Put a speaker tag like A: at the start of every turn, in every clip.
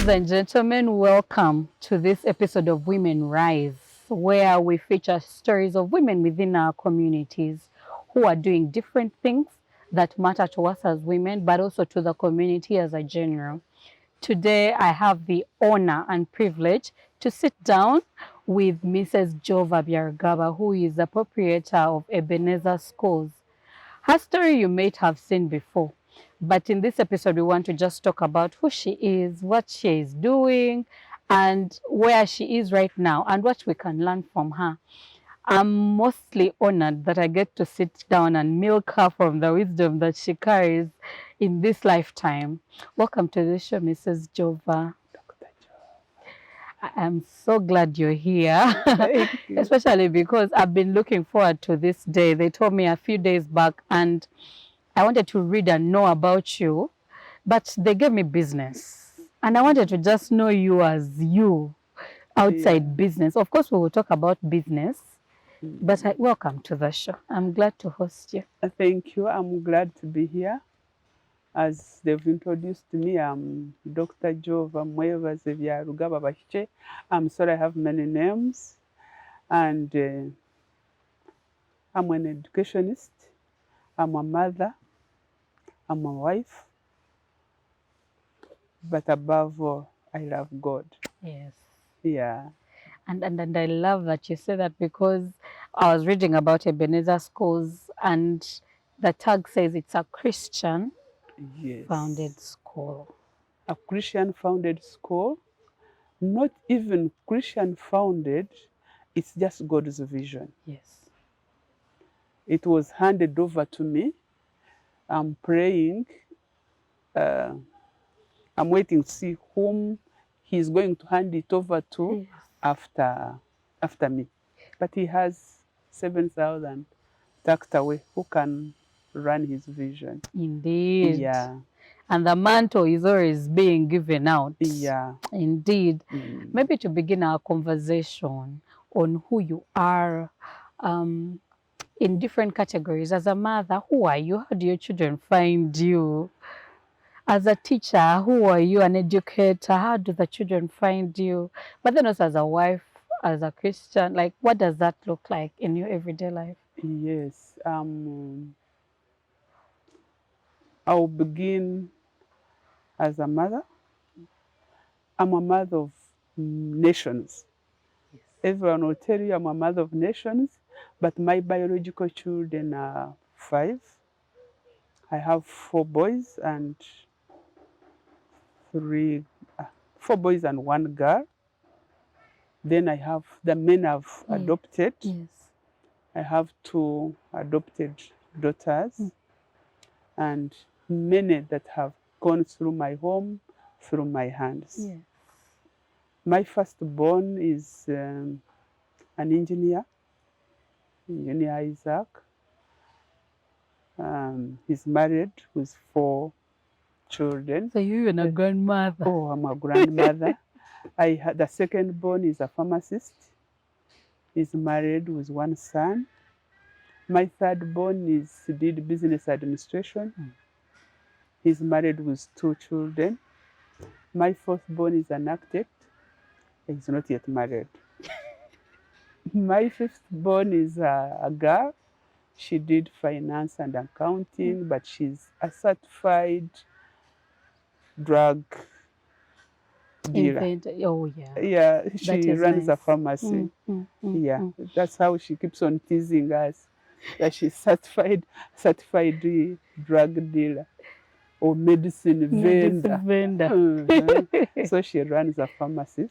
A: Ladies and gentlemen, welcome to this episode of Women Rise, where we feature stories of women within our communities who are doing different things that matter to us as women, but also to the community as a general. Today, I have the honor and privilege to sit down with Mrs. Jover Byarugaba, who is the proprietor of Ebenezer Schools. Her story you might have seen before, but in this episode, we want to just talk about who she is, what she is doing, and where she is right now, and what we can learn from her. I'm mostly honored that I get to sit down and milk her from the wisdom that she carries in this lifetime. Welcome to the show, Mrs. Jover. I'm so glad you're here,
B: Thank you.
A: especially because I've been looking forward to this day. They told me a few days back, and I wanted to read and know about you, but they gave me business. And I wanted to just know you as you outside business. Of course, we will talk about business, but welcome to the show. I'm glad to host you.
B: Thank you. I'm glad to be here. As they've introduced me, I'm Dr. Jover Byarugaba. I'm sorry I have many names. And I'm an educationist. I'm a mother. I'm a wife. But above all, I love God.
A: Yes.
B: Yeah.
A: And I love that you say that, because I was reading about Ebenezer Schools, and the tag says it's a Christian founded school.
B: A Christian founded school. Not even Christian founded, it's just God's vision.
A: Yes.
B: It was handed over to me. I'm praying. I'm waiting to see whom he's going to hand it over to after me. But he has 7,000 tucked away who can run his vision.
A: Indeed.
B: Yeah.
A: And the mantle is always being given out.
B: Yeah.
A: Indeed. Maybe to begin our conversation on who you are in different categories. As a mother, who are you? How do your children find you? As a teacher, who are you? An educator, how do the children find you? But then also as a wife, as a Christian, like what does that look like in your everyday life?
B: Yes. I'll begin as a mother. I'm a mother of nations.
A: Yes.
B: Everyone will tell you I'm a mother of nations, but my biological children are 5. I have 4 boys and 4 boys and 1 girl. Then I have the men I've adopted.
A: Yes.
B: I have 2 adopted daughters and many that have gone through my home, through my hands.
A: Yes.
B: My firstborn is an engineer, Isaac. He's married with 4 children.
A: So you're even a grandmother.
B: Oh, I'm a grandmother. The secondborn is a pharmacist. He's married with 1 son. My thirdborn did business administration. He's married with 2 children. My fourthborn is an architect. He's not yet married. My fifthborn is a girl. She did finance and accounting, but she's a certified drug dealer.
A: Oh, yeah.
B: Yeah, she runs a pharmacy. Yeah, that's how she keeps on teasing us, that she's certified drug dealer or medicine vendor. So she runs a pharmacy.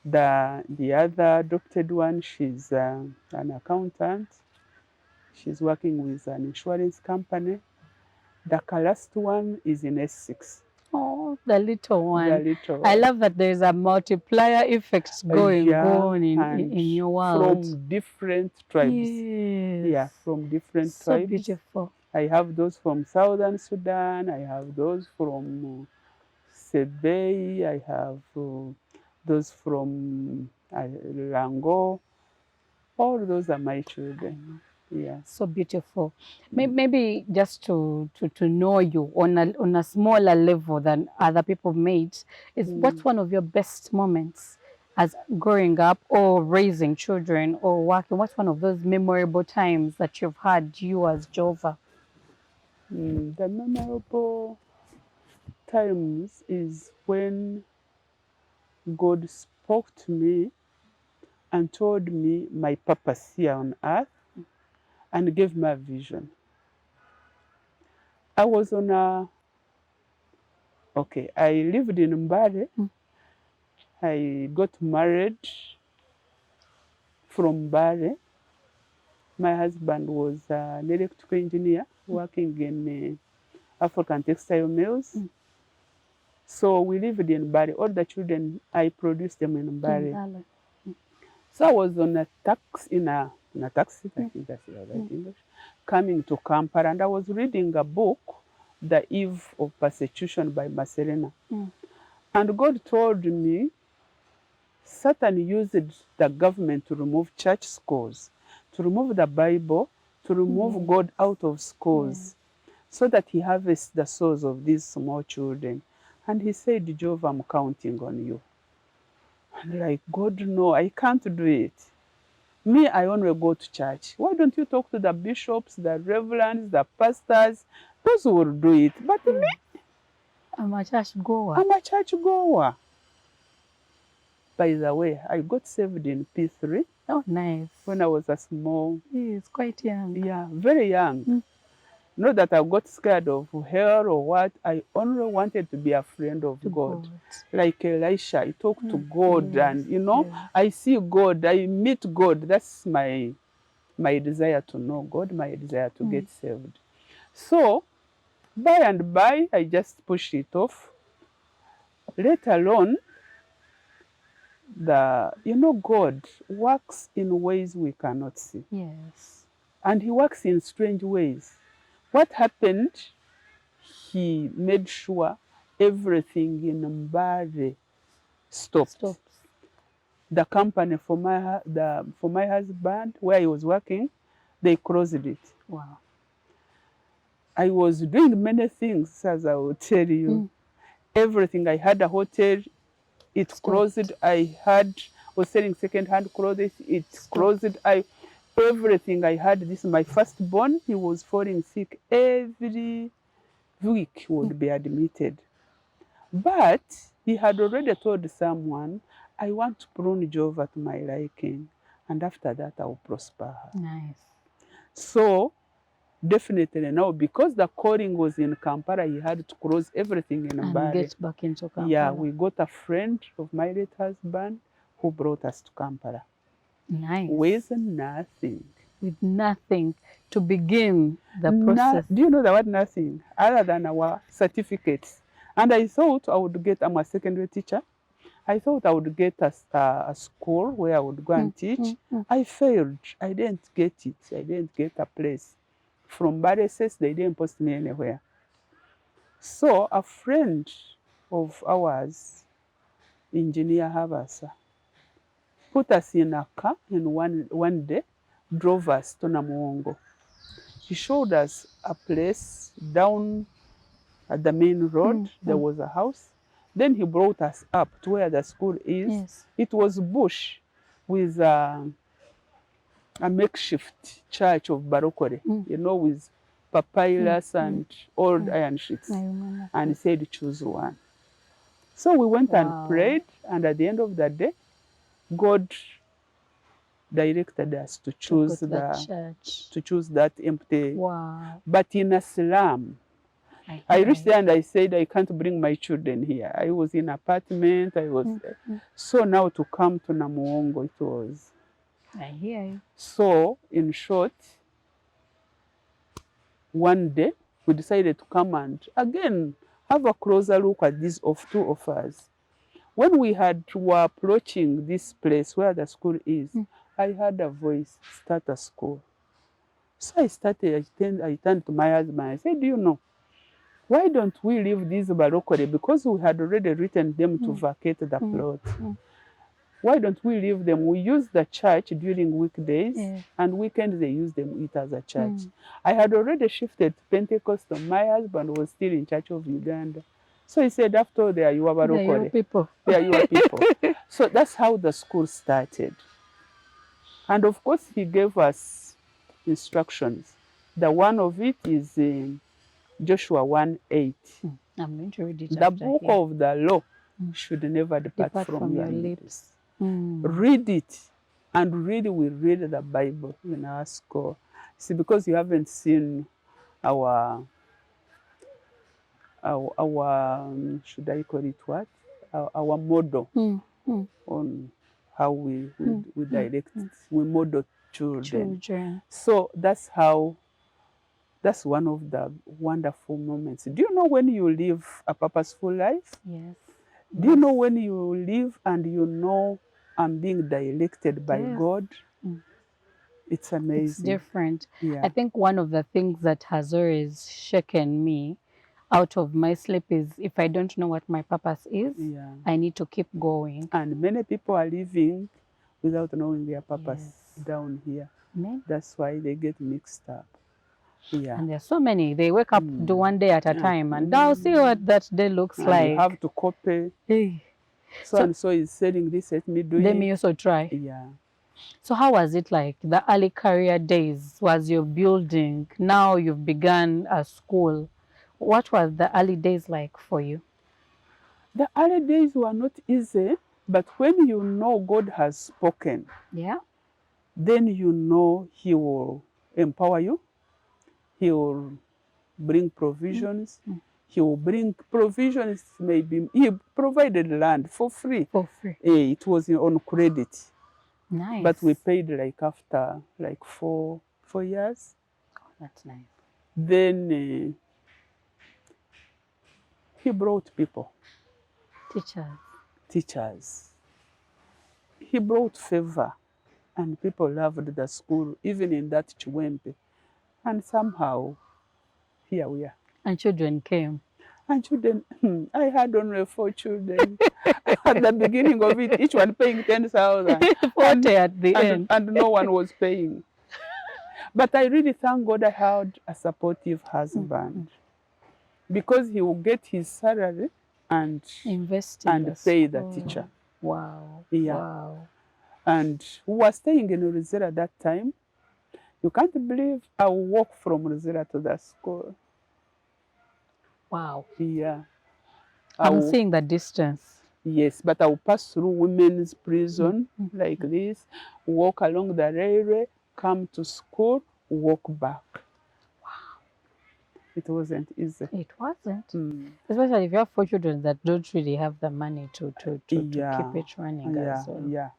B: The other adopted one, she's an accountant. She's working with an insurance company. The last one is in S6.
A: Oh, the little one.
B: The little
A: I
B: one.
A: love that there's a multiplier effect going on in your world.
B: From different tribes.
A: Yes.
B: Yeah, from different
A: so
B: tribes.
A: Beautiful.
B: I have those from Southern Sudan. I have those from Sebei. I have those from Lango. All those are my children. Yeah.
A: So beautiful. Maybe just to know you on a smaller level than other people made, is what's one of your best moments as growing up or raising children or working? What's one of those memorable times that you've had, you as Jover?
B: The memorable times is when God spoke to me and told me my purpose here on earth and gave me a vision. I was on a, okay, I lived in Mbare. I got married from Mbare. My husband was an electrical engineer working in African textile mills. So we lived in Mbare. All the children, I produced them in Mbare. So I was on a taxi, in a taxi, I think that's the right English, coming to Kampala, and I was reading a book, The Eve of Persecution by Maserena. And God told me, Satan used the government to remove church schools, to remove the Bible, to remove God out of schools, so that he harvests the souls of these small children. And he said, Jove, I'm counting on you. And like, God, no, I can't do it. Me, I only go to church. Why don't you talk to the bishops, the reverends, the pastors? Those who will do it. But me,
A: I'm a church goer.
B: I'm a church goer. By the way, I got saved in P3.
A: Oh, nice.
B: When I was a small.
A: It's quite young.
B: Yeah, very young. Not that I got scared of hell or what. I only wanted to be a friend of God. Like Elisha, I talk to God and, I see God, I meet God. That's my desire to know God, my desire to get saved. So, by and by, I just pushed it off. Let alone, God works in ways we cannot see.
A: Yes.
B: And he works in strange ways. What happened? He made sure everything in Mbare stopped. The company for my husband, where he was working, they closed it.
A: Wow.
B: I was doing many things, as I will tell you. Everything. I had a hotel, it closed. I was selling second-hand clothes, it closed. Everything I had. This my firstborn. He was falling sick every week. Would be admitted, but he had already told someone, "I want to prune Jova to my liking, and after that I will prosper her."
A: Nice.
B: So definitely now, because the calling was in Kampala, he had to close everything in Mbare.
A: And get back into Kampala.
B: Yeah, we got a friend of my late husband who brought us to Kampala.
A: Nice.
B: With nothing.
A: With nothing to begin the process.
B: Do you know the word nothing? Other than our certificates. And I thought I would get, I'm a secondary teacher. I thought I would get a school where I would go and teach. I failed. I didn't get it. I didn't get a place. From Bareses, they didn't post me anywhere. So a friend of ours, Engineer Havasa, put us in a car in one day, drove us to Namuwongo. He showed us a place down at the main road. There was a house. Then he brought us up to where the school is.
A: Yes.
B: It was bush with a makeshift church of Barokore, with papyrus and old iron sheets. And he said, choose one. So we went and prayed, and at the end of the day, God directed us to choose that empty.
A: Wow.
B: But in a slum. I reached there and I said, I can't bring my children here. I was in an apartment. So now to come to Namuwongo, it was.
A: I hear you.
B: So, in short, one day we decided to come and again have a closer look at these two offers. When we were approaching this place where the school is, I heard a voice, start a school. So I turned to my husband. I said, do you know, why don't we leave these Barokore? Because we had already written them to vacate the plot. Why don't we leave them? We use the church during weekdays,
A: Yeah.
B: and weekends they use it as a church. I had already shifted to Pentecostal. My husband was still in Church of Uganda. So he said, after all, they are your
A: They're your
B: barokore.
A: people.
B: They are your people. So that's how the school started. And of course, he gave us instructions. The one of it is in Joshua 1:8.
A: I'm going to read it
B: The
A: after
B: book
A: here.
B: of the law should never depart from your lips. Read it, and really we read the Bible in our school. See, because you haven't seen our should I call it what? Our model on how we direct, we model children. So that's one of the wonderful moments. Do you know when you live a purposeful life?
A: Yes.
B: Do you know when you live and you know I'm being directed by God? It's amazing.
A: It's different.
B: Yeah.
A: I think one of the things that has always shaken me out of my sleep is if I don't know what my purpose is, I need to keep going.
B: And many people are living without knowing their purpose down here. That's why they get mixed up. Yeah.
A: And there's so many. They wake up, do one day at a time, and now see what that day looks
B: and
A: like.
B: You have to copy. So and so is selling this, let me do it.
A: Let me also try.
B: Yeah.
A: So how was it like the early career days? Was you building? Now you've begun a school. What was the early days like for you?
B: The early days were not easy, but when you know God has spoken, then you know He will empower you. He will bring provisions. He will bring provisions. Maybe He provided land for free.
A: For free.
B: It was on credit.
A: Nice.
B: But we paid after 4 years.
A: Oh, that's nice.
B: Then He brought people. Teachers. He brought favor, and people loved the school, even in that Chiwempe. And somehow, here we are.
A: And children came.
B: And children, I had only 4 children. At the beginning of it, each one paying 10,000.
A: 40 at the end.
B: And no one was paying. But I really thank God I had a supportive husband. Because he will get his salary and
A: invest
B: and pay the teacher.
A: Wow.
B: Yeah.
A: Wow.
B: And we were staying in Rizera that time. You can't believe I walk from Rizera to the school.
A: Wow.
B: Yeah.
A: I'm seeing the distance.
B: Yes, but I will pass through women's prison like this, walk along the railway, come to school, walk back.
A: Wow.
B: It wasn't easy.
A: It wasn't. Especially if you have 4 children that don't really have the money to keep it running as well.
B: Yeah.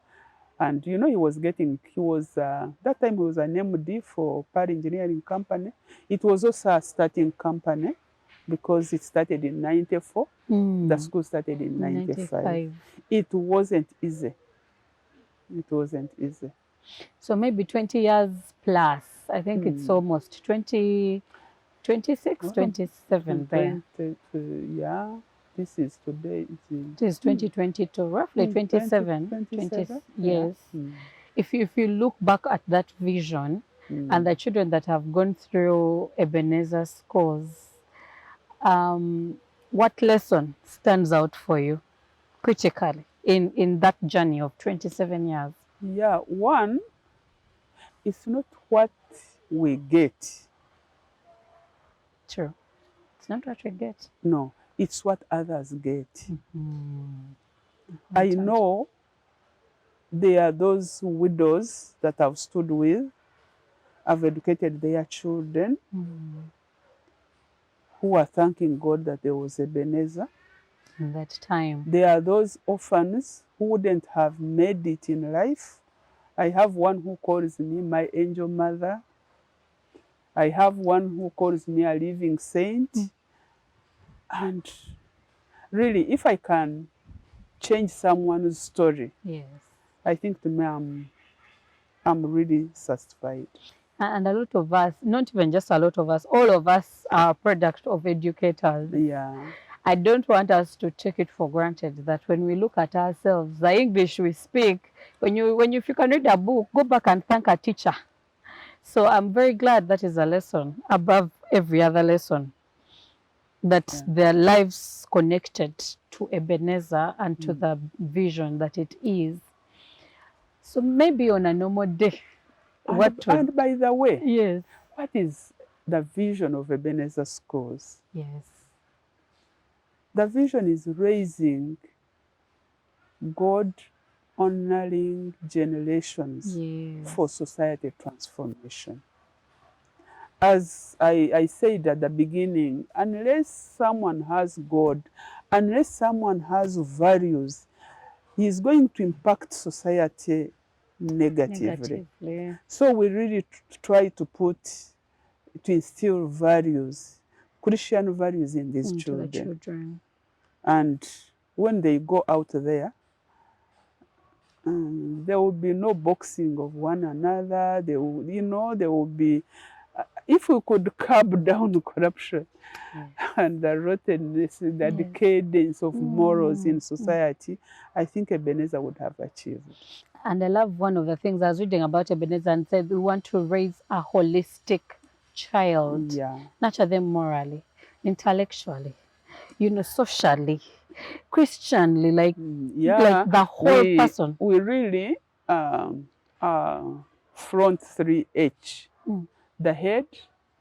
B: And you know, he was that time he was an MD for Power Engineering Company. It was also a starting company because it started in 94. The school started in 95. It wasn't easy. It wasn't easy.
A: So maybe 20 years plus. I think it's almost 26, 27 there.
B: Yeah. This is today.
A: It is 2022, roughly 27. Yes. If you look back at that vision and the children that have gone through Ebenezer schools, what lesson stands out for you critically in that journey of 27 years?
B: Yeah, one, it's not what we get.
A: True. It's not what we get.
B: No, it's what others get. I know there are those widows that I've stood with, have educated their children, who are thanking God that there was Ebenezer.
A: In that time.
B: There are those orphans who wouldn't have made it in life. I have one who calls me my angel mother. I have one who calls me a living saint. And really, if I can change someone's story, I think to me I'm really satisfied.
A: And a lot of us, not even just a lot of us, all of us are product of educators.
B: Yeah.
A: I don't want us to take it for granted that when we look at ourselves, the English we speak, if you can read a book, go back and thank a teacher. So I'm very glad that is a lesson above every other lesson, that
B: Yeah.
A: their lives connected to Ebenezer and to
B: Mm.
A: the vision that it is. So maybe on a normal day,
B: And by the way,
A: yes,
B: what is the vision of Ebenezer Schools?
A: yes,
B: The vision is raising God-honoring generations
A: yes,
B: for society transformation. As I said at the beginning, unless someone has God, unless someone has values, he is going to impact society negatively. So we really try to instill values, Christian values in these
A: into the
B: children.
A: children.
B: And when they go out there, there will be no boxing of one another. There will be, if we could curb down corruption and the rottenness, the decadence of morals in society, I think Ebenezer would have achieved.
A: And I love one of the things I was reading about Ebenezer and said we want to raise a holistic child,
B: Yeah.
A: nurture them morally, intellectually, socially, Christianly, like the whole person.
B: We really front 3H: the head,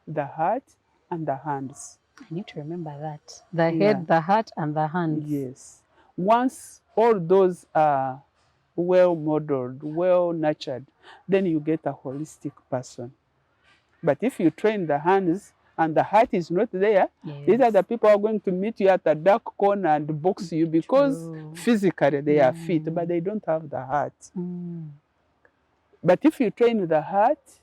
B: the heart, and the hands.
A: I need to remember that. The head, the heart, and the hands.
B: Yes. Once all those are well modeled, well nurtured, then you get a holistic person. But if you train the hands and the heart is not there, these are the people who are going to meet you at a dark corner and box you because physically they are fit, but they don't have the heart. But if you train the heart,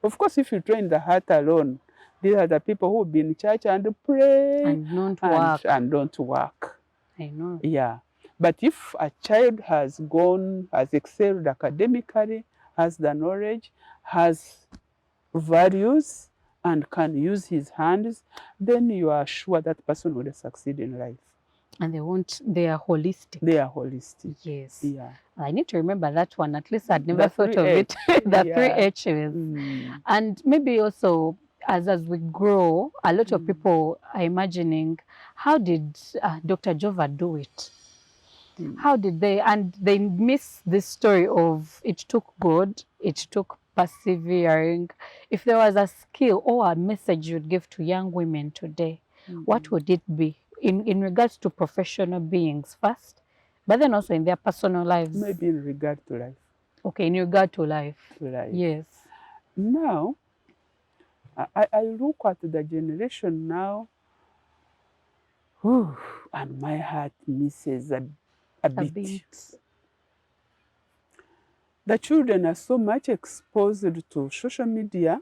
B: of course, if you train the heart alone, these are the people who will be in church and pray
A: and don't work.
B: I know. Yeah. But if a child has excelled academically, has the knowledge, has values, and can use his hands, then you are sure that person will succeed in life. And they are holistic. They are holistic. Yes. Yeah. I need to remember that one. At least I'd never thought of it. The 3H's. And maybe also as we grow, a lot of people are imagining, how did Dr. Jover do it? How did they? And they miss this story of it took God, it took persevering. If there was a skill or a message you'd give to young women today, what would it be in regards to professional beings first, but then also in their personal lives? Maybe in regard to life. Okay, in regard to life. Yes. Now, I look at the generation now, and my heart misses a bit. The children are so much exposed to social media,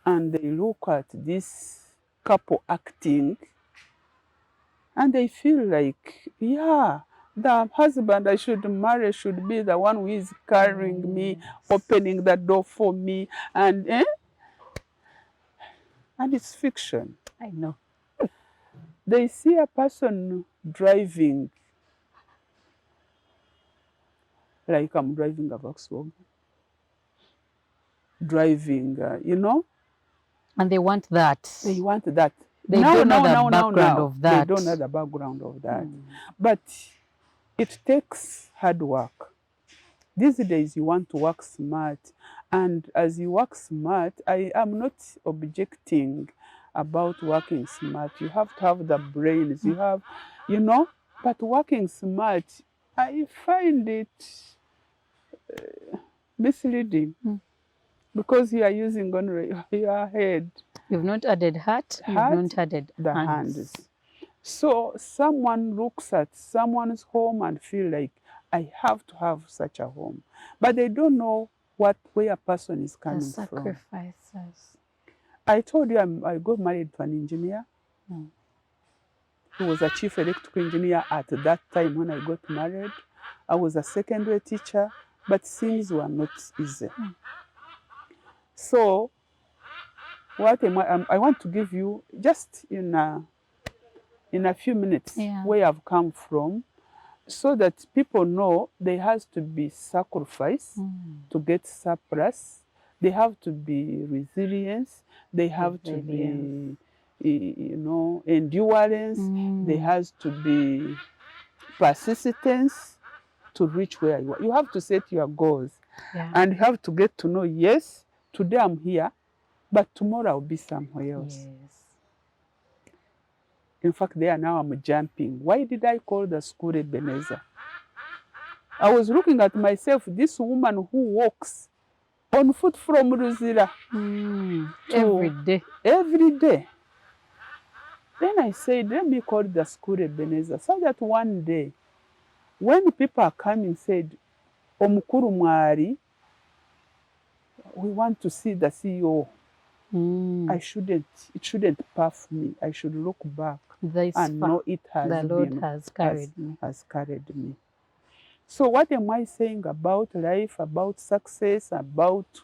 B: and they look at this couple acting, and they feel like, yeah, the husband I should marry should be the one who is carrying me, opening the door for me, and it's fiction. I know. They see a person driving, like I'm driving a Volkswagen, driving, and they want that. They want that. They don't know the background of that. They don't know the background of that. But it takes hard work. These days you want to work smart. And as you work smart, I am not objecting about working smart. You have to have the brains. You have, but working smart, I find it misleading. Because you are using only your head. You've not added heart, you've not added the hands. So someone looks at someone's home and feel like, I have to have such a home. But they don't know where a person is coming from. Sacrifices. I told you I got married to an engineer. He was a chief electrical engineer at that time when I got married. I was a secondary teacher, but things were not easy. So, what I want to give you, just in in a few minutes
A: Yeah.
B: where I've come from, so that people know there has to be sacrifice to get surplus. There have to be resilience. There have to be, you know, endurance. There has to be persistence to reach where you are. You have to set your goals.
A: Yeah.
B: And you have to get to know, yes, today I'm here, but tomorrow I'll be somewhere else.
A: Yes.
B: In fact, there now I'm jumping. Why did I call the school Ebenezer? I was looking at myself, this woman who walks on foot from Ruzira
A: Every day.
B: Every day. Then I said, let me call the school Ebenezer, so that one day, when people are coming, said, Omukuru Mwari, we want to see the CEO. It shouldn't puff me. I should look back and know it has
A: the Lord has
B: carried me. So what am I saying about life, about success, about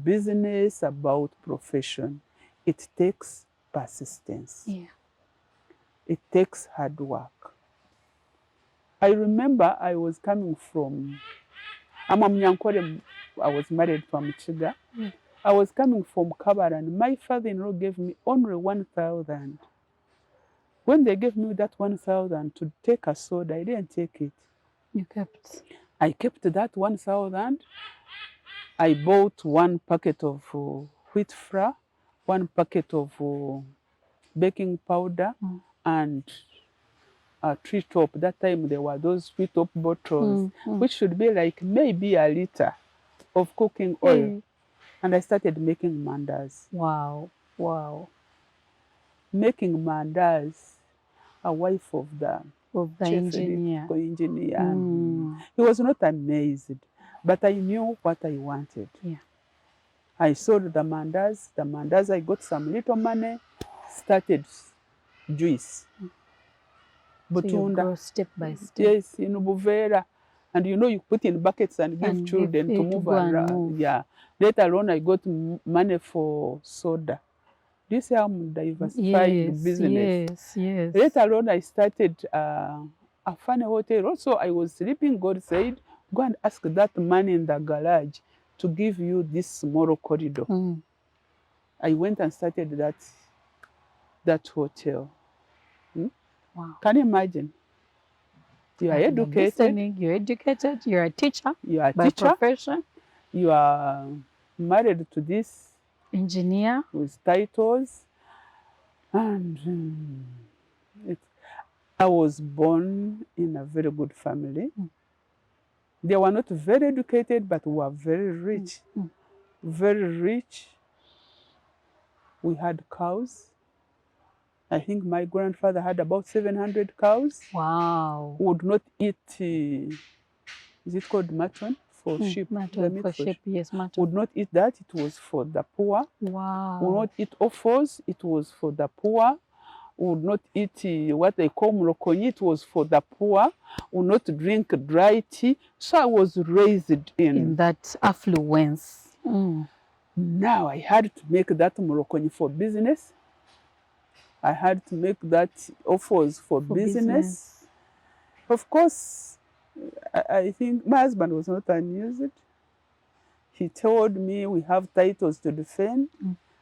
B: business, about profession? It takes persistence.
A: Yeah.
B: It takes hard work. I remember I was coming from, I was married from Chiga. I was coming from Kabara, and my father-in-law gave me only 1,000. When they gave me that 1,000 to take a soda, I didn't take it.
A: You kept?
B: I kept that 1,000. I bought one packet of wheat flour, one packet of baking powder, and a tree top. That time there were those tree top bottles, which should be like maybe a liter of cooking oil. And I started making mandas.
A: Wow, wow.
B: Making mandas, a wife of the
A: engineer.
B: He was not amazed, but I knew what I wanted.
A: Yeah.
B: I sold the mandas. The mandas, I got some little money, started juice.
A: So you grow step by step.
B: Yes, in Buvera. And you know, you put in buckets and give children to move around. Yeah. Later on, I got money for soda. This is how I'm diversifying business.
A: Yes.
B: Later on, I started a funny hotel. Also, I was sleeping. God said, go and ask that man in the garage to give you this small corridor. I went and started that hotel.
A: Wow.
B: Can you imagine? You are educated.
A: You're educated. You're a teacher.
B: You are a
A: by
B: teacher.
A: profession.
B: You are married to this
A: engineer
B: with titles. And I was born in a very good family. They were not very educated, but were very rich. Very rich. We had cows. I think my grandfather had about 700 cows.
A: Wow.
B: Would not eat, is it called mutton for sheep?
A: Mutton for sheep, yes, mutton.
B: Would not eat that, it was for the poor.
A: Wow.
B: Would not eat offals, it was for the poor. Would not eat what they call mrokonyi, it was for the poor. Would not drink dry tea. So I was raised in
A: that affluence.
B: Now I had to make that mrokonyi for business. I had to make that offers for business. Of course, I think my husband was not amused. He told me we have titles to defend,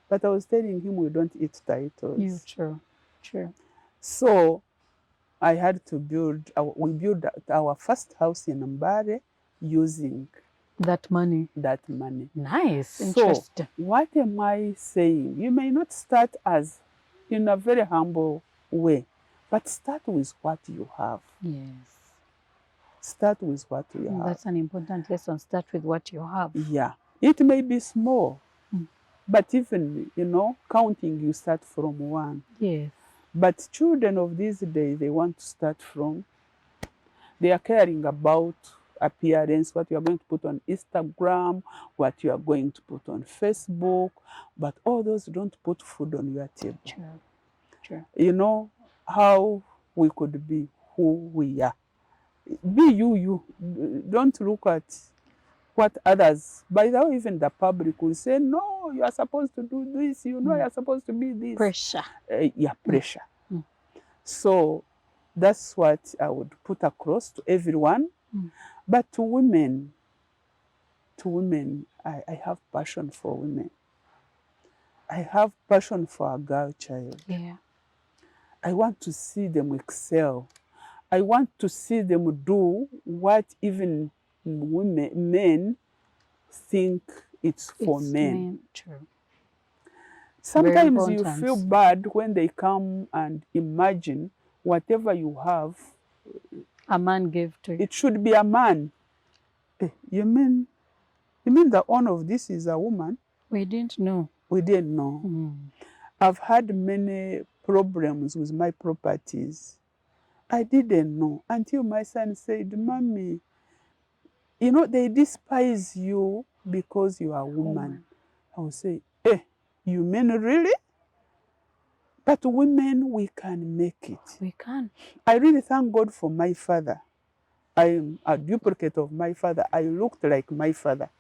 B: but I was telling him we don't eat titles.
A: Yeah, true.
B: So I had to we built our first house in Mbare using
A: that money. Nice, interesting.
B: So what am I saying? You may not start in a very humble way, but start with what you have.
A: Yes.
B: Start with what you have.
A: That's an important lesson. Start with what you have.
B: Yeah. It may be small, but even, counting, you start from one.
A: Yes.
B: But children of these days, they want to start from, they are caring about appearance, what you are going to put on Instagram, what you are going to put on Facebook, but all those don't put food on your table.
A: True.
B: You know how we could be who we are. Be you. Don't look at what others, by the way, even the public will say, no, you are supposed to do this, you are supposed to be this.
A: Pressure.
B: Pressure. So that's what I would put across to everyone. But to women, I have passion for women. I have passion for a girl child.
A: Yeah.
B: I want to see them excel. I want to see them do what even men think it's for men.
A: True.
B: Sometimes you feel bad when they come and imagine whatever you have,
A: a man gave to you.
B: It should be a man. You mean the owner of this is a woman?
A: We didn't know.
B: We didn't know. I've had many problems with my properties. I didn't know until my son said, Mommy, you know, they despise you because you are a woman. I will say, you mean really? But women, we can make it.
A: We can.
B: I really thank God for my father. I am a duplicate of my father. I looked like my father.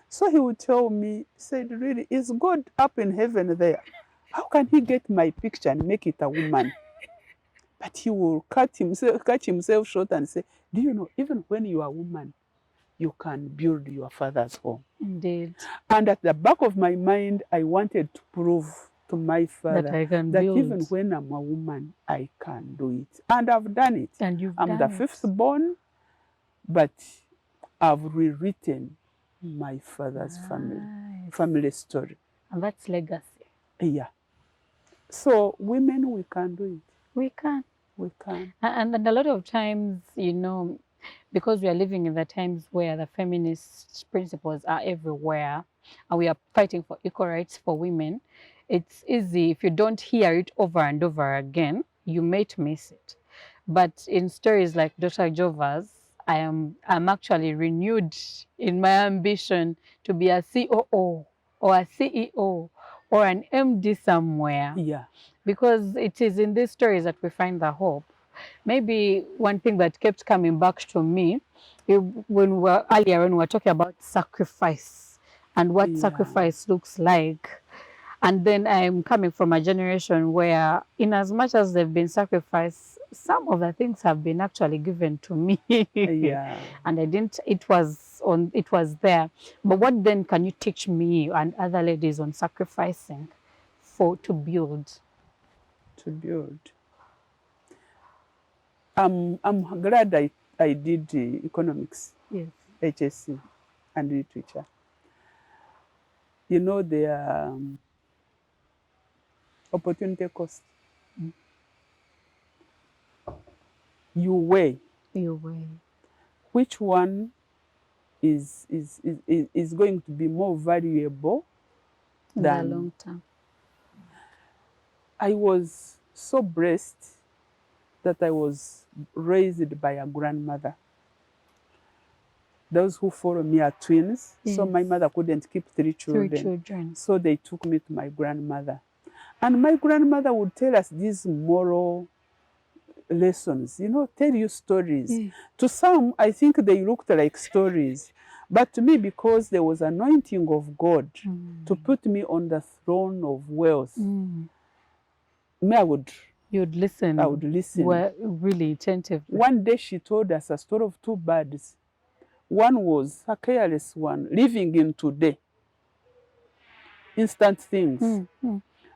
B: So he would tell me, said, really, is God up in heaven there? How can he get my picture and make it a woman? But he will cut himself short and say, do you know, even when you are a woman, you can build your father's home.
A: Indeed.
B: And at the back of my mind, I wanted to prove to my father that even when I'm a woman, I can do it. And I've done it.
A: And
B: I'm the fifth born, but I've rewritten my father's family story.
A: And that's legacy.
B: Yeah. So women, we can do it.
A: We can.
B: We can.
A: And a lot of times, you know, because we are living in the times where the feminist principles are everywhere and we are fighting for equal rights for women, it's easy. If you don't hear it over and over again, you might miss it. But in stories like Dr. Jover's, I'm actually renewed in my ambition to be a COO or a CEO or an MD somewhere.
B: Yeah.
A: Because it is in these stories that we find the hope. Maybe one thing that kept coming back to me, when we were earlier when we were talking about sacrifice and what sacrifice looks like. And then I'm coming from a generation where, in as much as they've been sacrificed, some of the things have been actually given to me.
B: Yeah.
A: And I didn't, it was there. But what then can you teach me and other ladies on sacrificing to build?
B: To build. I'm glad I did economics,
A: yes,
B: HSC, and literature. You know, the opportunity cost. You weigh. Which one is going to be more valuable than
A: the long term.
B: I was so blessed that I was raised by a grandmother. Those who follow me are twins, so my mother couldn't keep three children. So they took me to my grandmother. And my grandmother would tell us these moral lessons, you know, tell you stories. To some, I think they looked like stories. But to me, because there was anointing of God to put me on the throne of wealth,
A: You'd listen.
B: I would listen.
A: Really attentively.
B: One day she told us a story of two birds. One was a careless one, living in today, instant things.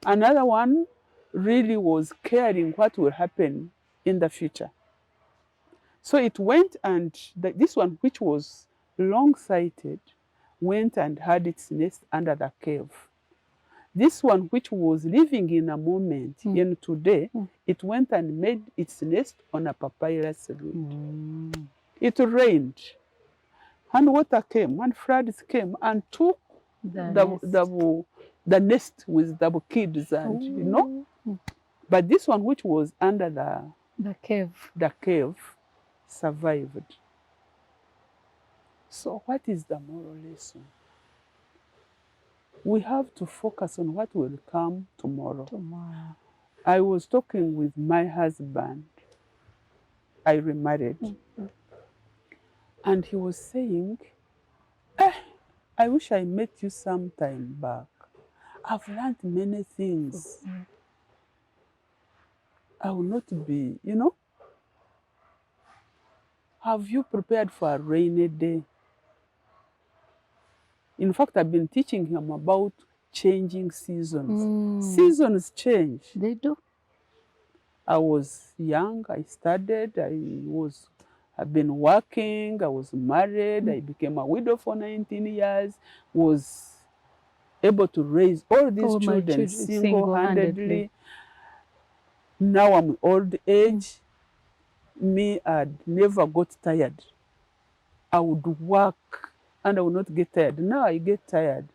B: Another one really was caring what will happen in the future. So it went and this one, which was long-sighted, went and had its nest under the cave. This one, which was living in a moment, in today, it went and made its nest on a papyrus root. It rained, and water came, and floods came, and took the nest with the kids, and you know. But this one, which was under the cave, survived. So what is the moral lesson? We have to focus on what will come tomorrow. I was talking with my husband. I remarried. And he was saying, I wish I met you some time back. I've learned many things. I will not be, you know. Have you prepared for a rainy day? In fact, I've been teaching him about changing seasons. Seasons change.
A: They do.
B: I was young, I studied, I've been working, I was married, I became a widow for 19 years, was able to raise all these
A: All my
B: children
A: children
B: single-handedly. Now I'm old age. Me, I'd never got tired. I would work and I would not get tired. Now I get tired.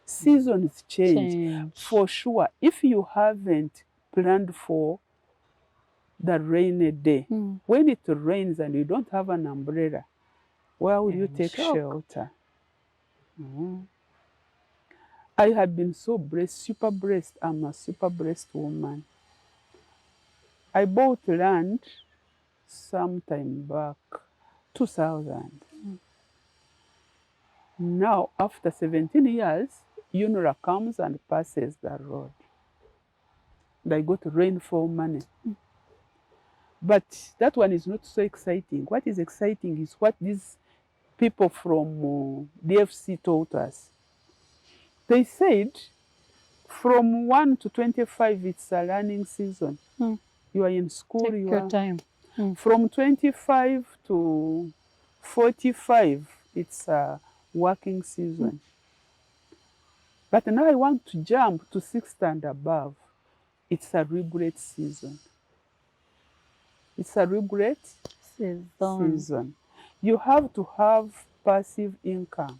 B: Seasons change. For sure. If you haven't planned for the rainy day, when it rains and you don't have an umbrella, where will you take shelter? I have been so blessed, super blessed. I'm a super blessed woman. I bought land sometime back, 2000. Now, after 17 years, UNRWA comes and passes the road. And I got rainfall money. But that one is not so exciting. What is exciting is what these people from DFC told us. They said from 1 to 25, it's a learning season. You are in school.
A: Take your time.
B: From 25 to 45, it's a working season. But now I want to jump to 60 and above. It's a regret season. It's a regret season. You have to have passive income.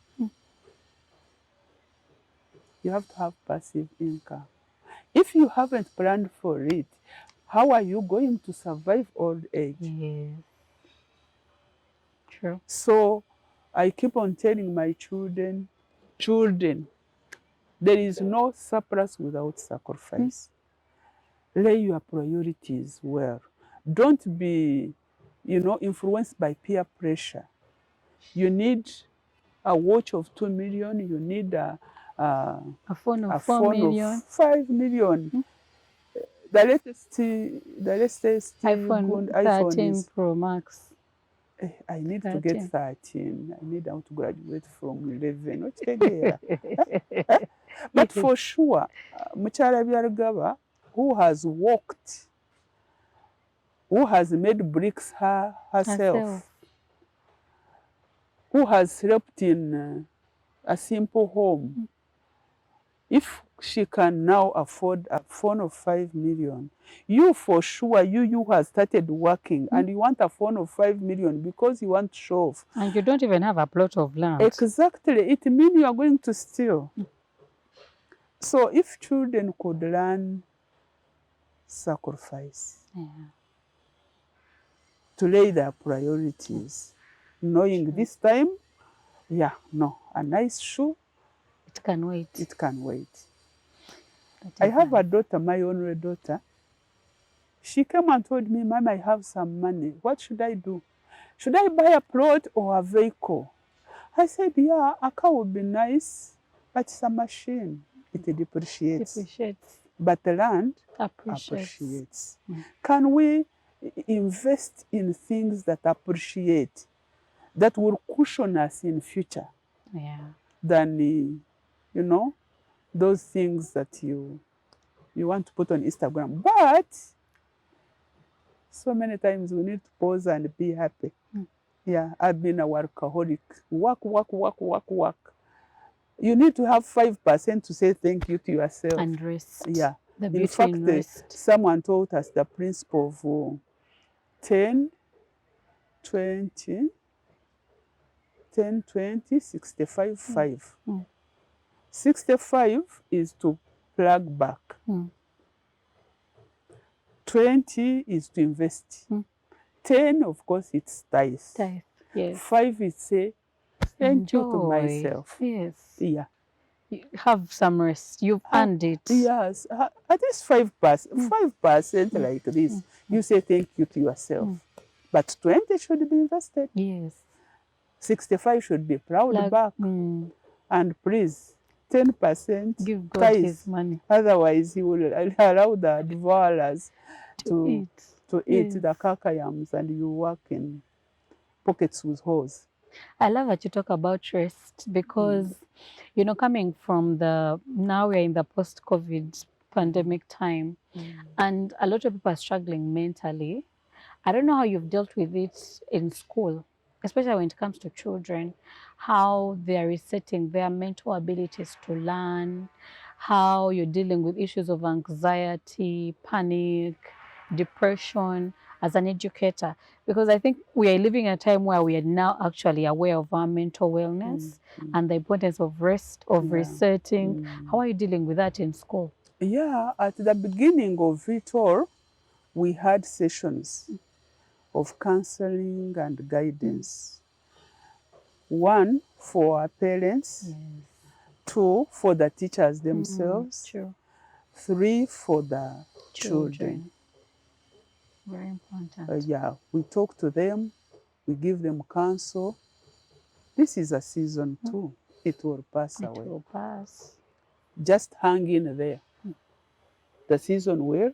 B: You have to have passive income. If you haven't planned for it, how are you going to survive old age?
A: Yes. True.
B: So I keep on telling my children, there is no surplus without sacrifice. Lay your priorities well. Don't be, influenced by peer pressure. You need a watch of 2 million. You need a
A: phone of 4 million.
B: Of 5 million. The latest
A: iPhone
B: is
A: Pro Max.
B: I need 13. To get 13. I need to graduate from 11. But for sure, Tricia Byarugaba, who has worked, who has made bricks herself, who has slept in a simple home, if she can now afford a phone of 5 million, you for sure, you have started working and you want a phone of 5 million because you want to show off.
A: And you don't even have a plot of land.
B: Exactly. It means you are going to steal. So if children could learn sacrifice, to lay their priorities, knowing this time, a nice shoe,
A: it can wait.
B: It can wait. I have a daughter, my only daughter. She came and told me, Mom, I have some money. What should I do? Should I buy a plot or a vehicle? I said, yeah, a car would be nice, but it's a machine. It depreciates. But the land appreciates. Can we invest in things that appreciate, that will cushion us in future? Than, those things that you want to put on Instagram. But so many times we need to pause and be happy. Yeah, I've been a workaholic. Work. You need to have 5% to say thank you to yourself.
A: And rest.
B: Yeah.
A: In fact,
B: someone taught us the principle of 10, 20, 65, 5. 65 is to plug back. 20 is to invest. 10, of course, it's tithe.
A: Yes.
B: 5 is say, thank you to myself.
A: Yes.
B: Yeah.
A: You have some rest. You've earned it.
B: Yes. At least 5%. 5% like this. You say thank you to yourself. But 20 should be invested.
A: Yes.
B: 65 should be plowed back. And please, 10%
A: give God his money.
B: Otherwise, he will allow the devourers to eat
A: Yes.
B: the kakayams, and you work in pockets with holes.
A: I love that you talk about rest because, you know, coming from now we're in the post-COVID pandemic time, and a lot of people are struggling mentally. I don't know how you've dealt with it in school, especially when it comes to children, how they are resetting their mental abilities to learn, how you're dealing with issues of anxiety, panic, depression as an educator. Because I think we are living in a time where we are now actually aware of our mental wellness and the importance of rest, of resetting. How are you dealing with that in school?
B: Yeah, at the beginning of it all, we had sessions of counseling and guidance. One for our parents,
A: Yes.
B: two for the teachers themselves,
A: True.
B: three for the children.
A: Very important.
B: Yeah, we talk to them, we give them counsel. This is a season too. It will pass
A: It
B: away.
A: will pass.
B: Just hang in there. The season will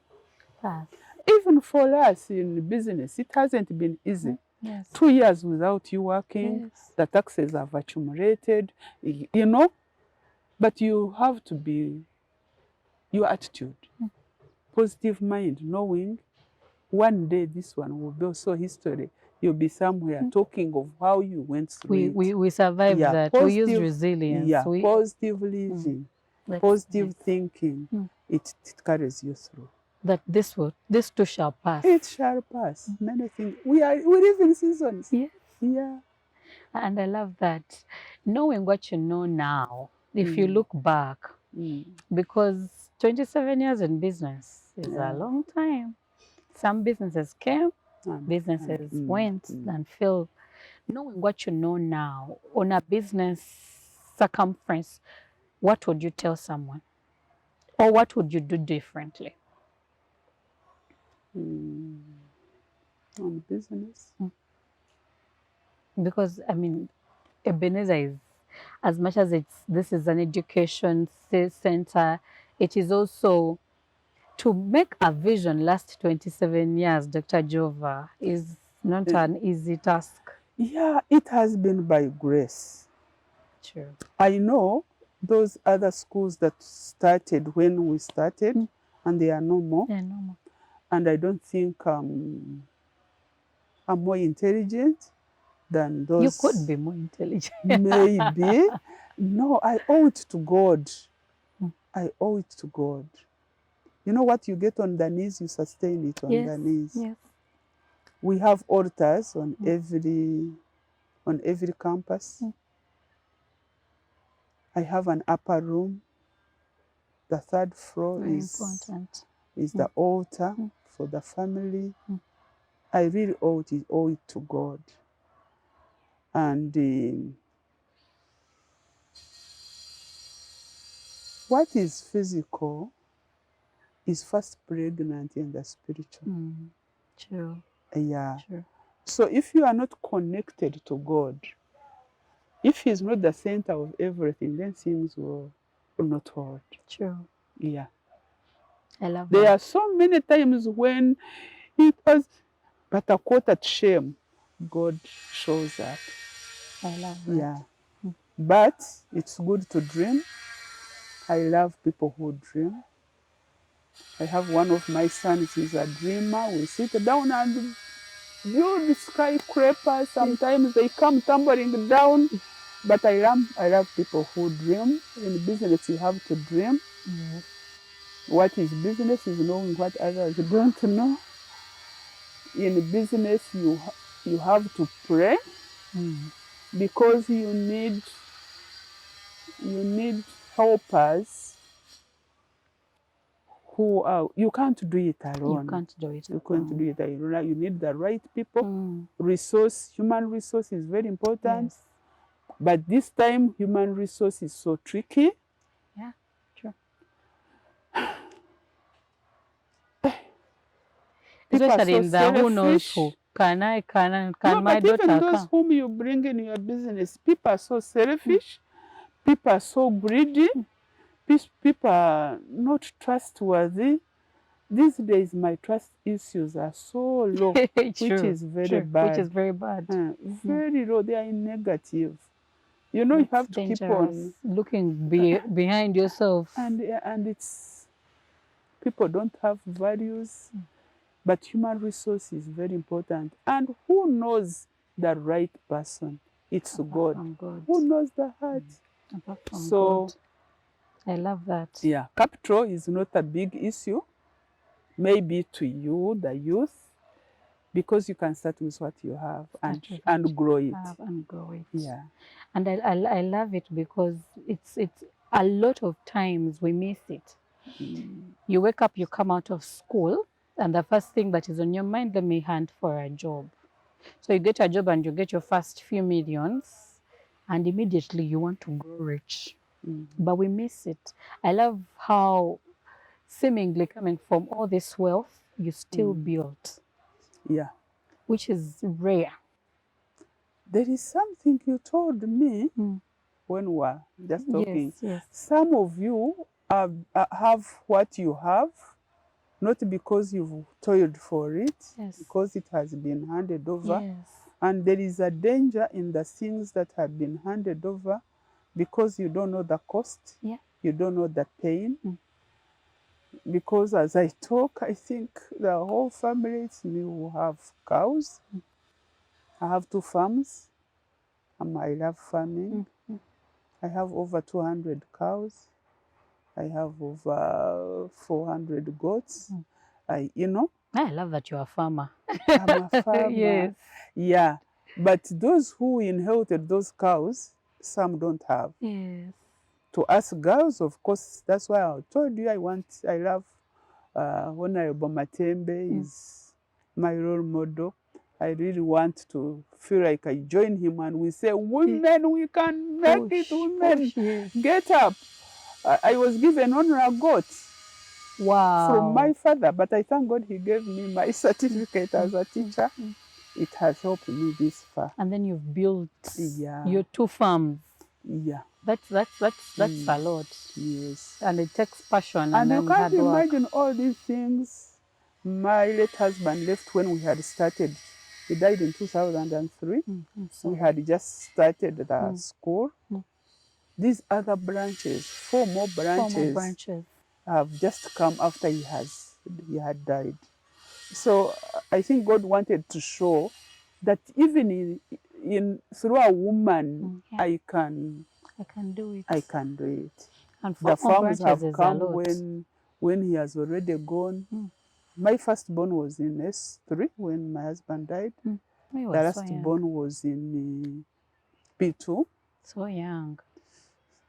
A: Pass.
B: even for us in business, it hasn't been easy.
A: Yes.
B: 2 years without you working,
A: Yes.
B: the taxes have accumulated, you know, but you have to be your attitude, positive mind, knowing one day this one will be also history. You'll be somewhere talking of how you went through it.
A: We survived
B: Yeah,
A: that. We used
B: positive,
A: resilience.
B: yeah, positive living,
A: That's
B: positive
A: nice.
B: thinking. It carries you through.
A: That this too shall pass.
B: It shall pass. Many things. We live in seasons.
A: Yes.
B: Yeah.
A: And I love that. Knowing what you know now, if you look back, because 27 years in business is a long time. Some businesses came, businesses went and fell. Knowing what you know now on a business circumference, what would you tell someone? Or what would you do differently?
B: On business.
A: Because I mean, Ebenezer is, as much as this is an education center, it is also to make a vision last 27 years, Dr. Jover, is not an easy task.
B: Yeah, it has been by grace.
A: True.
B: I know those other schools that started when we started, and they are no more.
A: Yeah, no more.
B: And I don't think I'm more intelligent than those.
A: You could be more intelligent.
B: Maybe. No, I owe it to God. I owe it to God. You know what you get on the knees, you sustain it on the knees.
A: Yes.
B: We have altars on every campus. I have an upper room. The third floor
A: Very
B: is
A: important.
B: is the altar for the family. I really owe it to God. And what is physical is first pregnant in the spiritual.
A: True.
B: Yeah.
A: True.
B: So if you are not connected to God, if He's not the center of everything, then things will not hold.
A: True.
B: Yeah.
A: I love
B: There
A: that.
B: are so many times when it was but a quarter to shame, God shows up.
A: I love that.
B: Yeah. But it's good to dream. I love people who dream. I have one of my sons, he's a dreamer. We sit down and build skyscrapers. Sometimes they come tumbling down. But I love people who dream. In business, you have to dream. What is business is knowing what others don't know. In business, you have to pray because you need helpers who are, you can't do it alone.
A: You can't do it
B: You can't
A: alone.
B: do it alone. You need the right people. Human resource is very important.
A: Yes.
B: But this time, human resource is so tricky.
A: Yeah, true.
B: People are
A: Especially
B: so
A: in the who knows
B: selfish.
A: who. Can my
B: But
A: daughter
B: even those
A: come?
B: whom you bring in your business, people are so selfish. People are so greedy. People are not trustworthy. These days, my trust issues are so low, which
A: True,
B: is very
A: true,
B: bad.
A: which is very bad.
B: Very low. They are in negative. You know,
A: That's
B: you have to
A: dangerous.
B: keep on
A: Looking behind yourself.
B: and it's people don't have values, but human resource is very important. And who knows the right person? It's God.
A: From God.
B: Who knows the heart?
A: Apart from
B: So
A: God. I love that.
B: yeah, capital is not a big issue, maybe to you, the youth, because you can start with what you have and grow it.
A: And grow it.
B: Yeah.
A: And I love it because it's a lot of times we miss it. You wake up, you come out of school, and the first thing that is on your mind, let me hunt for a job. So you get a job and you get your first few millions, and immediately you want to grow rich. But we miss it. I love how seemingly coming from all this wealth, you still built.
B: Yeah.
A: Which is rare.
B: There is something you told me when we were just talking.
A: Yes.
B: Some of you have what you have, not because you've toiled for it, because it has been handed over.
A: Yes.
B: And there is a danger in the things that have been handed over because you don't know the cost, you don't know the pain. Because as I talk, I think the whole family, it's me who have cows. I have 2 farms. I love farming. I have over 200 cows. I have over 400 goats. I
A: love that you're a farmer.
B: I'm a farmer.
A: Yes.
B: Yeah. But those who inherited those cows, some don't have.
A: Yes.
B: To us girls, of course, that's why I told you I love Honorable Matembe is my role model. I really want to feel like I join him and we say, women, we can make it, women, get up. I was given honor a goat from my father, but I thank God he gave me my certificate as a teacher. It has helped me this far.
A: And then you've built your 2 farms.
B: Yeah.
A: That's a lot.
B: Yes.
A: And it takes passion
B: and you can't
A: work.
B: imagine all these things. My late husband left when we had started. He died in 2003. We had just started the school. These other branches, 4 more branches, have just come after he had died. So I think God wanted to show that even through a woman, I can do it. I can do it.
A: And
B: the farms have
A: is
B: come when he has already gone. My firstborn was in S3 when my husband died. The lastborn was in P2.
A: So young.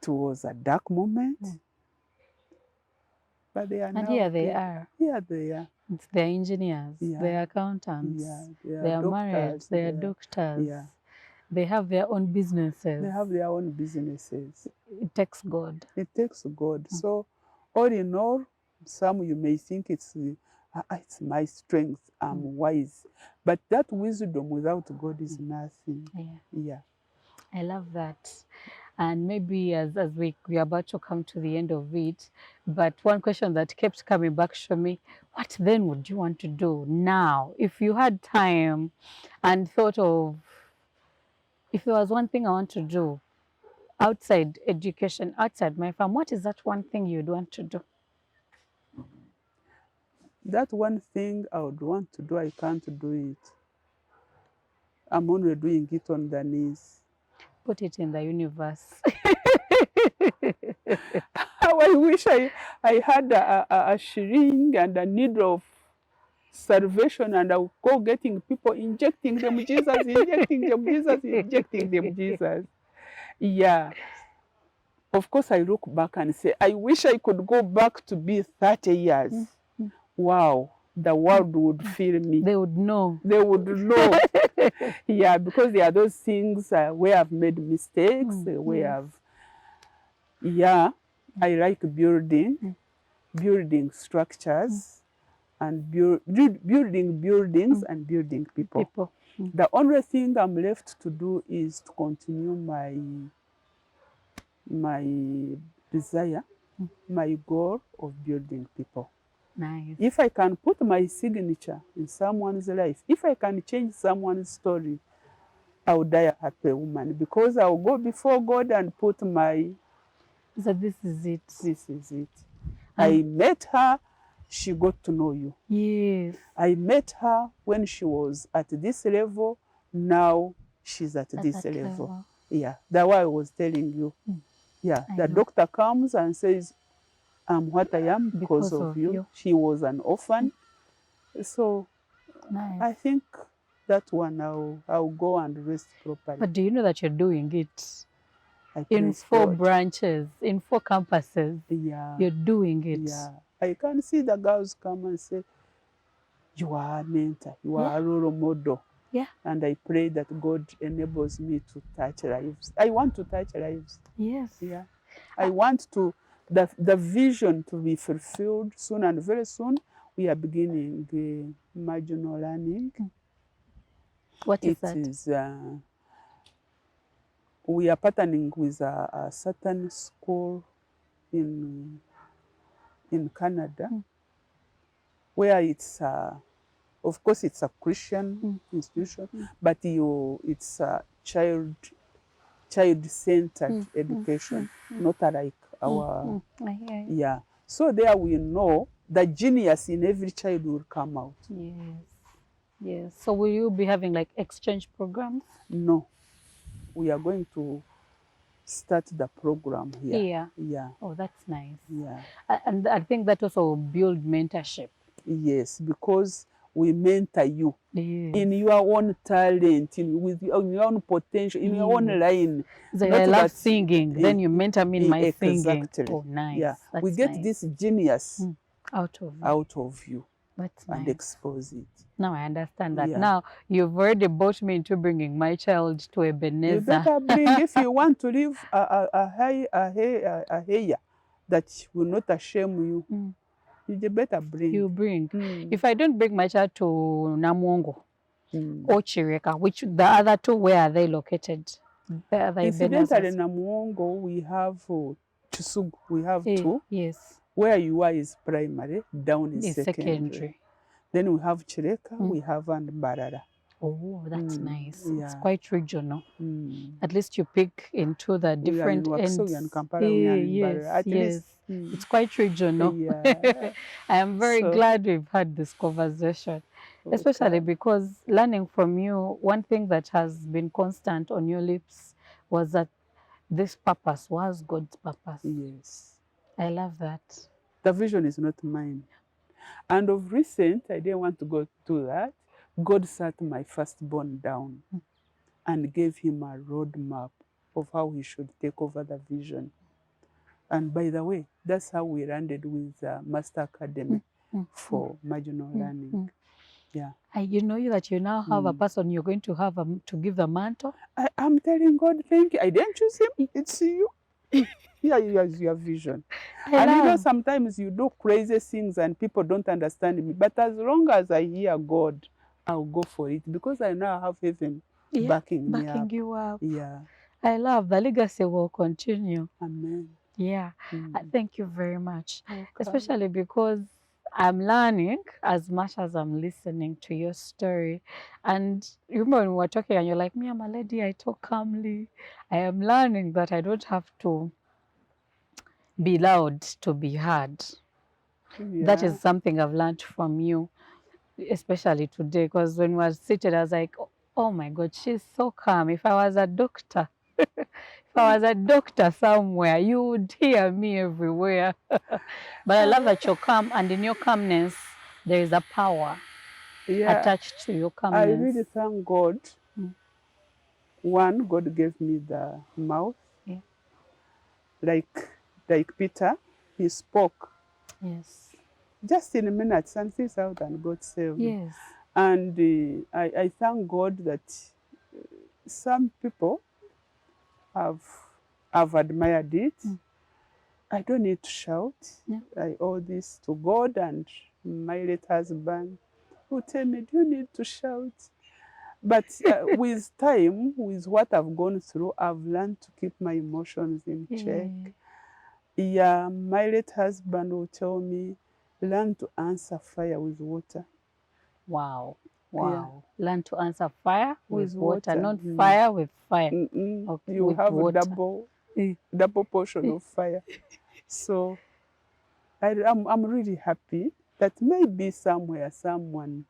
B: It was a dark moment. But they are now.
A: Here they are.
B: Here they are.
A: They're engineers. They're accountants. They are married. They are doctors. They have their own businesses.
B: They have their own businesses.
A: It takes God.
B: It takes God. So, all in all, some you may think it's my strength, I'm wise. But that wisdom without God is nothing. Yeah.
A: I love that. And maybe as we're about to come to the end of it, but one question that kept coming back to me, what then would you want to do now? If you had time and thought of, if there was one thing I want to do outside education, outside my farm, what is that one thing you'd want to do?
B: That one thing I would want to do, I can't do it. I'm only doing it on the knees.
A: Put it in the universe.
B: How I wish I had a shilling and a needle of salvation, and I would go getting people, injecting them Jesus, injecting them Jesus, injecting them Jesus. Yeah. Of course, I look back and say, I wish I could go back to be 30 years. Wow, the world would feel me.
A: They would know.
B: They would know. Yeah, because there are those things where I've made mistakes, where I've... Yeah, I like building structures, and building buildings and building people. The only thing I'm left to do is to continue my desire, my goal of building people.
A: Nice.
B: If I can put my signature in someone's life, if I can change someone's story, I'll die a happy woman, because I'll go before God and put my,
A: So this is it.
B: this is it.
A: And
B: I met her, she got to know you.
A: yes.
B: I met her when she was at this level, now she's at this
A: that
B: level. Yeah, that's why I was telling you. Yeah,
A: I
B: the
A: know.
B: doctor comes and says, I'm what I am because of you. She was an orphan. So
A: Nice.
B: I think that one I'll go and rest properly.
A: But do you know that you're doing it
B: I
A: in
B: praise
A: 4
B: God.
A: branches, in 4 campuses?
B: Yeah.
A: You're doing it.
B: Yeah. I can see the girls come and say, you are a mentor, you are a role model.
A: Yeah.
B: And I pray that God enables me to touch lives. I want to touch lives.
A: Yes.
B: Yeah. I want to, the vision to be fulfilled soon, and very soon we are beginning the marginal learning.
A: What is that?
B: It is, we are partnering with a certain school in Canada, where it's, of course, it's a Christian institution, but it's a child-centered education, not like our, yeah. So there we know the genius in every child will come out.
A: Yes. Yes. So will you be having like exchange programs?
B: No, we are going to start the program here.
A: Here.
B: Yeah.
A: Oh, that's nice.
B: Yeah.
A: And I think that also build mentorship.
B: Yes, because we mentor you in your own talent, with your own potential, in your own line.
A: So I love singing, then you mentor me in my singing. Oh, nice.
B: Yeah.
A: That's
B: we get
A: nice.
B: this genius
A: out of you. That's
B: and
A: nice.
B: expose it.
A: Now I understand that.
B: Yeah.
A: Now you've already brought me into bringing my child to Ebenezer.
B: You better bring, if you want to live a hair that will not shame you, you better bring.
A: You bring. If I don't bring my child to Namuongo or Chireka, which the other 2, where are they located? The other
B: Incidentally, in Namuongo, we have Chisugu, we have 2.
A: Yes.
B: Where you are is primary, down is secondary. Then we have Chireka, we have and Barara.
A: Oh, that's nice.
B: Yeah.
A: It's quite regional. At least you pick into the different ends. Yes. It's quite regional.
B: Yeah.
A: I am very glad we've had this conversation, especially because learning from you, one thing that has been constant on your lips was that this purpose was God's purpose.
B: Yes.
A: I love that.
B: The vision is not mine. And of recent, I didn't want to go to that. God sat my firstborn down and gave him a roadmap of how he should take over the vision. And by the way, that's how we landed with Master Academy for marginal learning. Yeah.
A: And you know that you now have a person you're going to have to give the mantle?
B: I'm telling God, thank you. I didn't choose him. It's you. Here is your vision. And you know, sometimes you do crazy things and people don't understand me. But as long as I hear God, I'll go for it, because I know I have heaven backing me up.
A: You up.
B: Yeah.
A: I love the legacy will continue.
B: Amen.
A: Yeah. Thank you very much. Okay. Especially because I'm learning as much as I'm listening to your story. And you remember when we were talking and you're like, me, I'm a lady, I talk calmly. I am learning that I don't have to be loud to be heard. Yeah. That is something I've learned from you, especially today, because when we were seated, I was like, oh my God, she's so calm. If I was a doctor, if I was a doctor somewhere, you would hear me everywhere. But I love that you're calm, and in your calmness, there is a power attached to your calmness.
B: I really thank God. One, God gave me the mouth. Yeah. Like Peter, he spoke.
A: Yes.
B: Just in minutes, and things out and got saved.
A: Yes.
B: And I thank God that some people have admired it. I don't need to shout. I owe this to God and my late husband, who tell me, do you need to shout? But with time, with what I've gone through, I've learned to keep my emotions in check. Yeah, my late husband will tell me, learn to answer fire with water.
A: Wow.
B: Yeah.
A: Wow. Learn to answer fire with water, not
B: Mm.
A: fire with fire. Okay,
B: You
A: with
B: have a
A: water.
B: double portion of fire. So I'm really happy that maybe someone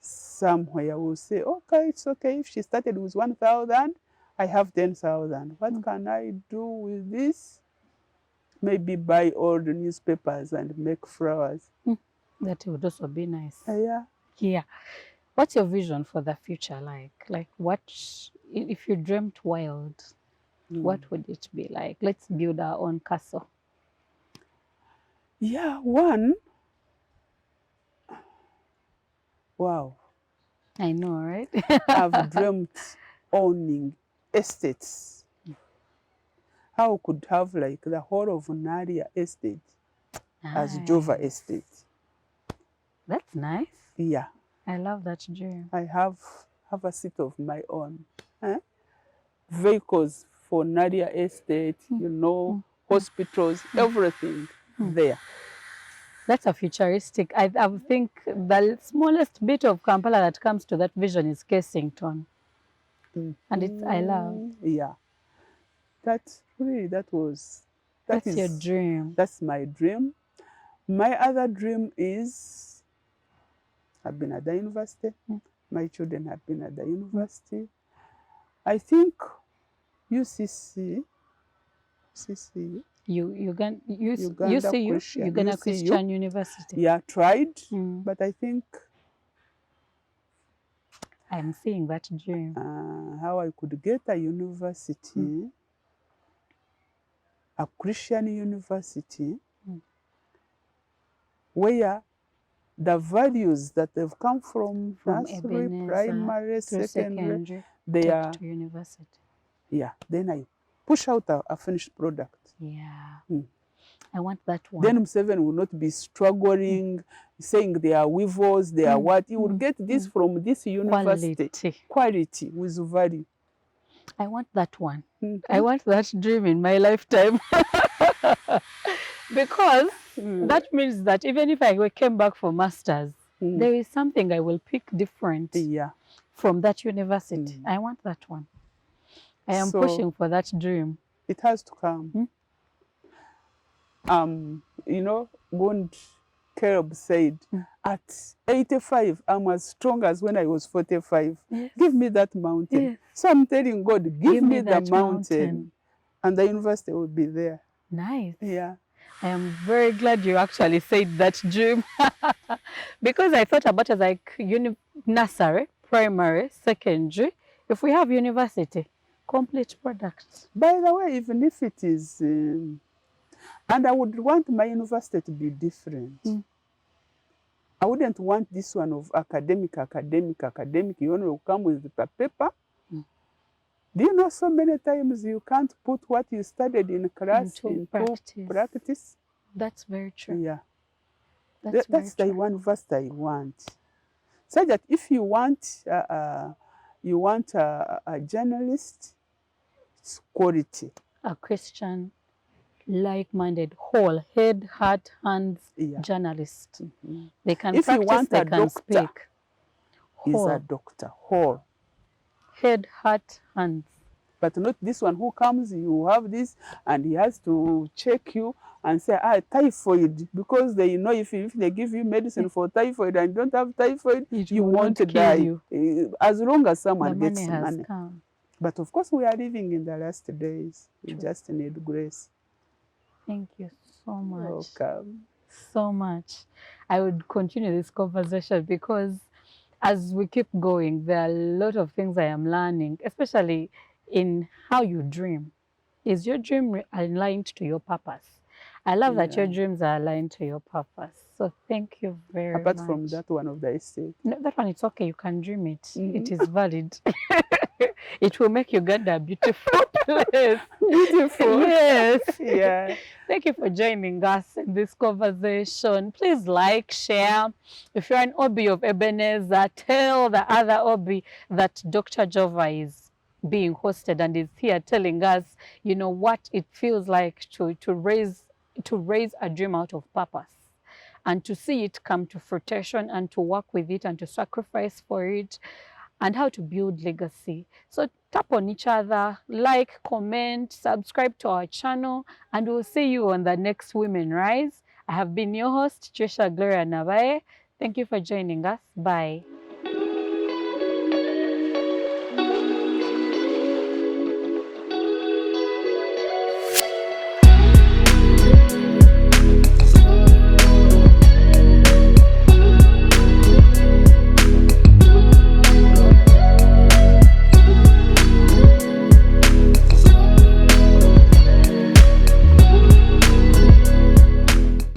B: somewhere will say, okay, it's okay. If she started with 1,000, I have 10,000. What can I do with this? Maybe buy all the newspapers and make flowers.
A: That would also be nice.
B: Yeah.
A: Yeah. What's your vision for the future like? Like what, if you dreamt wild, what would it be like? Let's build our own castle.
B: Yeah, one. Wow.
A: I know, right?
B: I've dreamt owning estates. How could have like the whole of Naria estate as Jover estate.
A: That's nice.
B: Yeah.
A: I love that dream.
B: I have a seat of my own. Vehicles for Naria estate, hospitals, everything there.
A: That's a futuristic. I think the smallest bit of Kampala that comes to that vision is Kensington. And it's, I love.
B: Yeah. That's
A: your dream.
B: That's my dream. My other dream is I've been at the university. My children have been at the university. I think UCC,
A: Uganda Christian University.
B: Yeah, tried, but I think
A: I'm seeing that dream.
B: How I could get a university, a Christian university, where the values that have come from nursery, primary, secondary, they are
A: to university.
B: Yeah, then I push out a finished product.
A: Yeah. I want that one.
B: Then Museveni will not be struggling, saying they are weavers, they are what. He will get this from this university. Quality with value.
A: I want that one. I want that dream in my lifetime. Because that means that even if I came back for masters, there is something I will pick different from that university. I want that one. I am pushing for that dream.
B: It has to come. Gund Caleb said, at 85, I'm as strong as when I was 45. Yes. Give me that mountain. Yes. So I'm telling God, give me the mountain. And the university will be there.
A: Nice.
B: Yeah.
A: I am very glad you actually said that dream. Because I thought about it like nursery, primary, secondary. If we have university, complete product.
B: By the way, even if it is, and I would want my university to be different. I wouldn't want this one of academic. You only will come with the paper. Do you know so many times you can't put what you studied in class into practice?
A: That's very true.
B: Yeah. That's the university I want. So that if you want a journalist, it's quality.
A: A Christian, like-minded, whole, head, heart, hands, journalist. They can
B: if
A: practice,
B: you want
A: they
B: a
A: can
B: doctor,
A: speak.
B: He's a doctor, whole.
A: Head, heart, hands.
B: But not this one who comes, you have this, and he has to check you and say, typhoid, because they know if they give you medicine for typhoid and you don't have typhoid, you won't die. As long as someone gets money.
A: Come.
B: But of course, we are living in the last days. We just need grace.
A: Thank you so much.
B: Welcome.
A: So much. I would continue this conversation because as we keep going, there are a lot of things I am learning, especially in how you dream. Is your dream aligned to your purpose? I love that your dreams are aligned to your purpose. So thank you very much.
B: Apart from that one of the estate.
A: No, that one, it's okay. You can dream it. It is valid. It will make Uganda a beautiful place.
B: Beautiful.
A: Yes.
B: Yeah.
A: Thank you for joining us in this conversation. Please like, share. If you're an OB of Ebenezer, tell the other OB that Dr. Jover is being hosted and is here telling us, what it feels like to raise a dream out of purpose. and to see it come to fruition and to work with it and to sacrifice for it, and how to build legacy. So tap on each other, like, comment, subscribe to our channel, and we'll see you on the next Women Rise. I have been your host, Tricia Gloria Nabaye. Thank you for joining us. Bye.